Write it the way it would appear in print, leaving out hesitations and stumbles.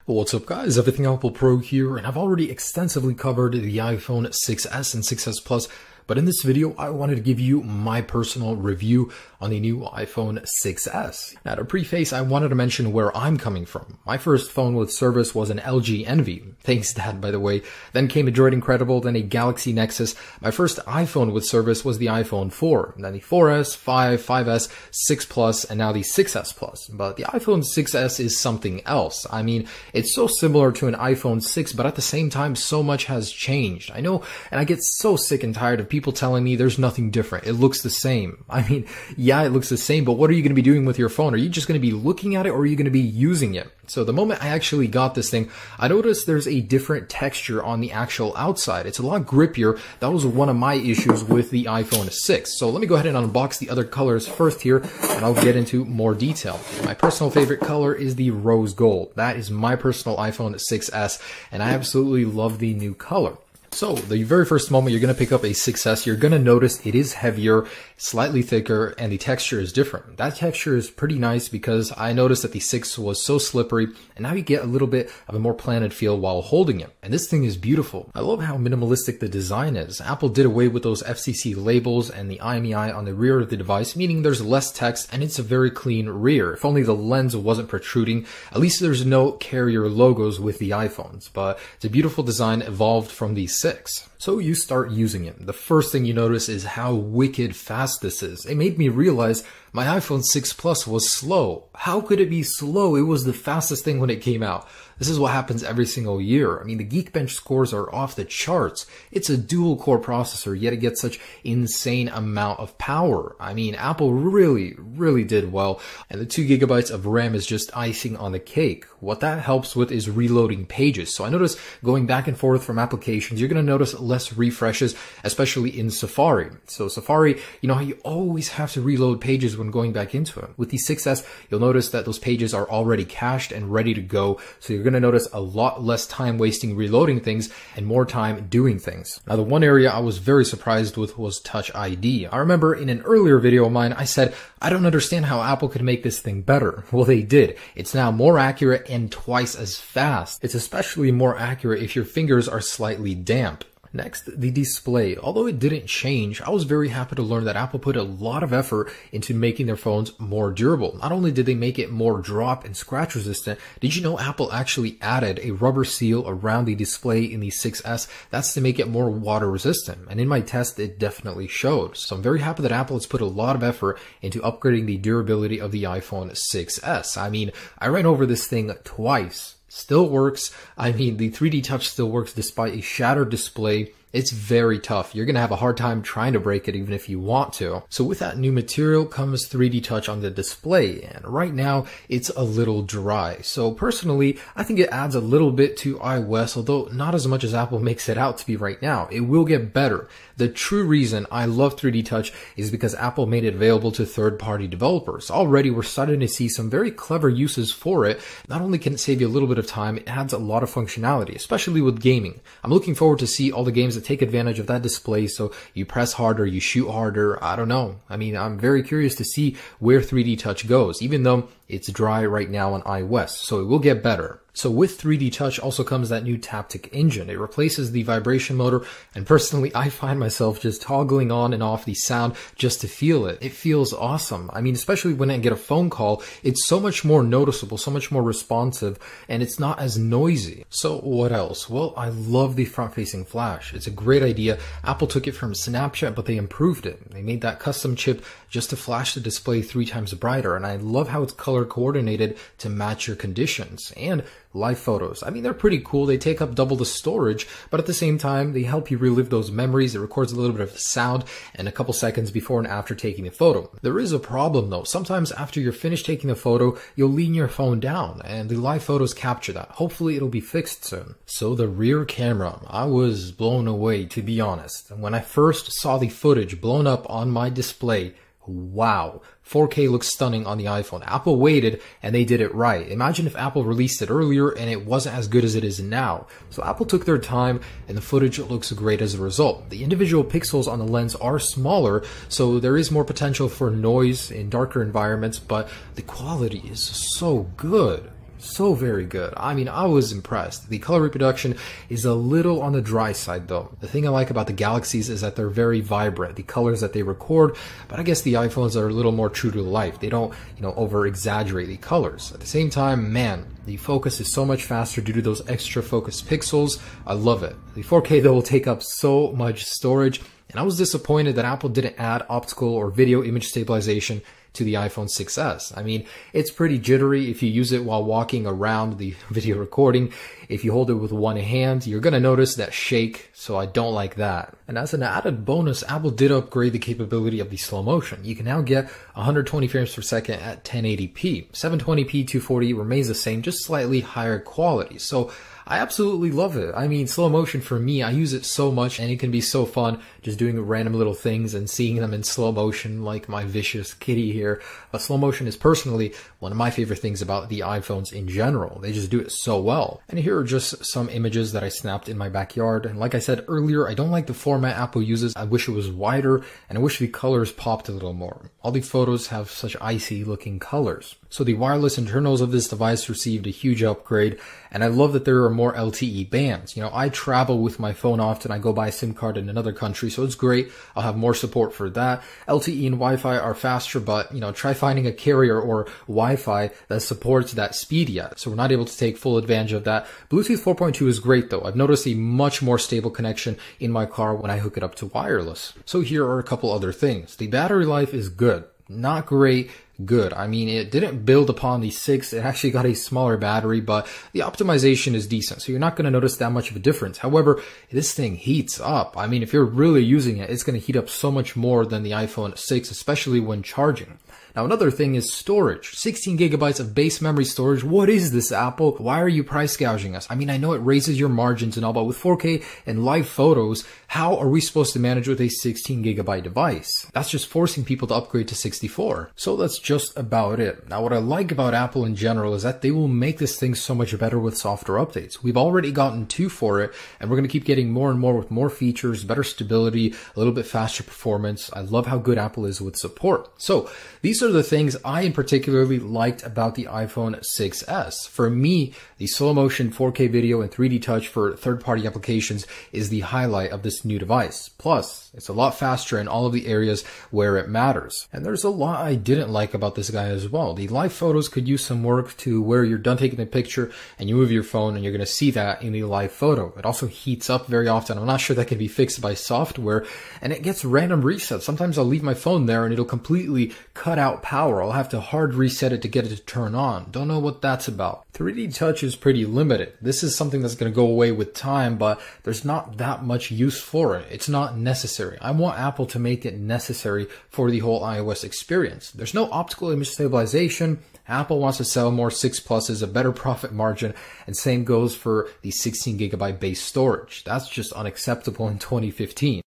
What's up guys, Everything Apple Pro here, and I've already extensively covered the iPhone 6s and 6s Plus, but in this video I wanted to give you my personal review on the new iPhone 6s. Now to preface, I wanted to mention where I'm coming from. My first phone with service was an LG Envy, thanks Dad by the way, then came a Droid Incredible, then a Galaxy Nexus. My first iPhone with service was the iPhone 4, then the 4S, 5, 5S, 6 Plus, and now the 6s Plus. But the iPhone 6s is something else. I mean, it's so similar to an iPhone 6, but at the same time so much has changed. I know, and I get so sick and tired of people telling me there's nothing different. It looks the same. I mean, yeah, it looks the same, but what are you going to be doing with your phone? Are you just going to be looking at it, or are you going to be using it? So the moment I actually got this thing, I noticed there's a different texture on the actual outside. It's a lot grippier. That was one of my issues with the iPhone 6. So let me go ahead and unbox the other colors first here, and I'll get into more detail. My personal favorite color is the rose gold. That is my personal iPhone 6s, and I absolutely love the new color. So the very first moment you're going to pick up a 6s, you're going to notice it is heavier, slightly thicker, and the texture is different. That texture is pretty nice because I noticed that the 6 was so slippery, and now you get a little bit of a more planted feel while holding it. And this thing is beautiful. I love how minimalistic the design is. Apple did away with those FCC labels and the IMEI on the rear of the device, meaning there's less text and it's a very clean rear. If only the lens wasn't protruding. At least there's no carrier logos with the iPhones, but it's a beautiful design evolved from the 6. So you start using it. The first thing you notice is how wicked fast this is. It made me realize my iPhone 6 Plus was slow. How could it be slow? It was the fastest thing when it came out. This is what happens every single year. I mean, the Geekbench scores are off the charts. It's a dual core processor, yet it gets such insane amount of power. I mean, Apple really did well. And the 2 gigabytes of RAM is just icing on the cake. What that helps with is reloading pages. So I notice going back and forth from applications, you're going to notice less refreshes, especially in Safari. So Safari, you know how you always have to reload pages when going back into it. With the 6s, you'll notice that those pages are already cached and ready to go. So you're going to notice a lot less time wasting reloading things and more time doing things. Now, the one area I was very surprised with was Touch ID. I remember in an earlier video of mine, I said, I don't understand how Apple could make this thing better. Well, they did. It's now more accurate and twice as fast. It's especially more accurate if your fingers are slightly damp. Next, the display. Although it didn't change, I was very happy to learn that Apple put a lot of effort into making their phones more durable. Not only did they make it more drop and scratch resistant, did you know Apple actually added a rubber seal around the display in the 6s? That's to make it more water resistant. And in my test, it definitely showed. So I'm very happy that Apple has put a lot of effort into upgrading the durability of the iPhone 6s. I mean, I ran over this thing twice. Still works. I mean, the 3D Touch still works despite a shattered display. It's very tough. You're going to have a hard time trying to break it even if you want to. So with that new material comes 3D Touch on the display, and right now it's a little dry. So personally, I think it adds a little bit to iOS, although not as much as Apple makes it out to be right now. It will get better. The true reason I love 3D Touch is because Apple made it available to third-party developers. Already we're starting to see some very clever uses for it. Not only can it save you a little bit of time, it adds a lot of functionality, especially with gaming. I'm looking forward to see all the games that take advantage of that display, so you press harder, you shoot harder. I don't know. I mean, I'm very curious to see where 3D Touch goes, even though it's dry right now on iOS, so it will get better. So with 3D Touch also comes that new Taptic engine. It replaces the vibration motor, and personally I find myself just toggling on and off the sound just to feel it. It feels awesome. I mean, especially when I get a phone call, it's so much more noticeable, so much more responsive, and it's not as noisy. So what else? Well, I love the front-facing flash. It's a great idea. Apple took it from Snapchat, but they improved it. They made that custom chip just to flash the display 3 times brighter, and I love how it's color coordinated to match your conditions. And live photos. I mean, they're pretty cool. They take up double the storage, but at the same time, they help you relive those memories. It records a little bit of sound and a couple seconds before and after taking the photo. There is a problem though. Sometimes after you're finished taking the photo, you'll lean your phone down and the live photos capture that. Hopefully it'll be fixed soon. So the rear camera, I was blown away, to be honest. When I first saw the footage blown up on my display, wow, 4K looks stunning on the iPhone. Apple waited and they did it right. Imagine if Apple released it earlier and it wasn't as good as it is now. So Apple took their time and the footage looks great as a result. The individual pixels on the lens are smaller, so there is more potential for noise in darker environments, but the quality is so good. So very good. I mean, I was impressed. The color reproduction is a little on the dry side though. The thing I like about the Galaxies is that they're very vibrant, the colors that they record, but I guess the iPhones are a little more true to life. They don't, over exaggerate the colors. At the same time, man, the focus is so much faster due to those extra focus pixels. I love it. The 4K though will take up so much storage, and I was disappointed that Apple didn't add optical or video image stabilization to the iPhone 6s. I mean, it's pretty jittery if you use it while walking around the video recording. If you hold it with one hand, you're gonna notice that shake, so I don't like that. And as an added bonus, Apple did upgrade the capability of the slow motion. You can now get 120 frames per second at 1080p. 720p 240 remains the same, just slightly higher quality. So I absolutely love it. I mean, slow motion for me, I use it so much and it can be so fun just doing random little things and seeing them in slow motion like my vicious kitty here. But slow motion is personally one of my favorite things about the iPhones in general. They just do it so well. And here are just some images that I snapped in my backyard. And like I said earlier, I don't like the format Apple uses. I wish it was wider and I wish the colors popped a little more. All the photos have such icy looking colors. So the wireless internals of this device received a huge upgrade, and I love that there are more LTE bands. I travel with my phone often. I go buy a SIM card in another country, so it's great. I'll have more support for that. LTE and Wi-Fi are faster, but try finding a carrier or Wi-Fi that supports that speed yet. So we're not able to take full advantage of that. Bluetooth 4.2 is great though. I've noticed a much more stable connection in my car when I hook it up to wireless. So here are a couple other things. The battery life is good. Not great, good. I mean, it didn't build upon the 6. It actually got a smaller battery, but the optimization is decent, so you're not going to notice that much of a difference. However, this thing heats up. I mean, if you're really using it, it's going to heat up so much more than the iPhone 6, especially when charging. Now, another thing is storage. 16 gigabytes of base memory storage. What is this, Apple? Why are you price gouging us? I mean, I know it raises your margins and all, but with 4K and live photos, how are we supposed to manage with a 16 gigabyte device? That's just forcing people to upgrade to 64. So that's just about it. Now, what I like about Apple in general is that they will make this thing so much better with software updates. We've already gotten 2 for it, and we're going to keep getting more and more with more features, better stability, a little bit faster performance. I love how good Apple is with support. So these are the things I in particularly liked about the iPhone 6s. For me, the slow motion 4K video and 3D touch for third-party applications is the highlight of this new device. Plus, it's a lot faster in all of the areas where it matters. And there's a lot I didn't like about this guy as well. The live photos could use some work to where you're done taking the picture and you move your phone and you're going to see that in the live photo. It also heats up very often. I'm not sure that can be fixed by software, and it gets random resets. Sometimes I'll leave my phone there and it'll completely cut out power. I'll have to hard reset it to get it to turn on. Don't know what that's about. 3D touch is pretty limited. This is something that's going to go away with time, but there's not that much use for it. It's not necessary. I want Apple to make it necessary for the whole iOS experience. There's no optical image stabilization. Apple wants to sell more 6 Pluses, a better profit margin, and same goes for the 16 gigabyte base storage. That's just unacceptable in 2015.